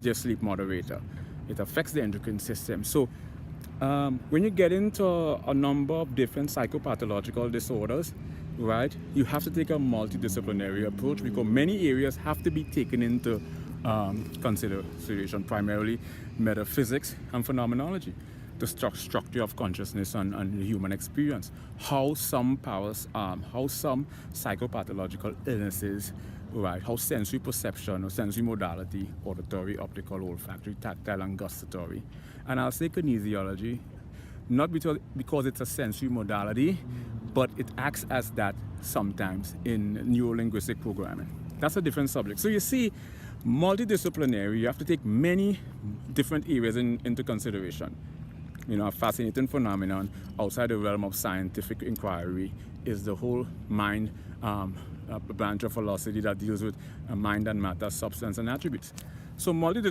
your sleep moderator. It affects the endocrine system. So when you get into a number of different psychopathological disorders, right, you have to take a multidisciplinary approach because many areas have to be taken into consideration, primarily metaphysics and phenomenology, the structure of consciousness and the human experience, how some psychopathological illnesses, right, how sensory perception or sensory modality, auditory, optical, olfactory, tactile, and gustatory, and I'll say kinesiology, not because it's a sensory modality, but it acts as that sometimes in neuro-linguistic programming. That's a different subject. So you see, multidisciplinary, you have to take many different areas into consideration. You know, a fascinating phenomenon outside the realm of scientific inquiry is the whole mind branch of philosophy that deals with mind and matter, substance and attributes. So multidisciplinary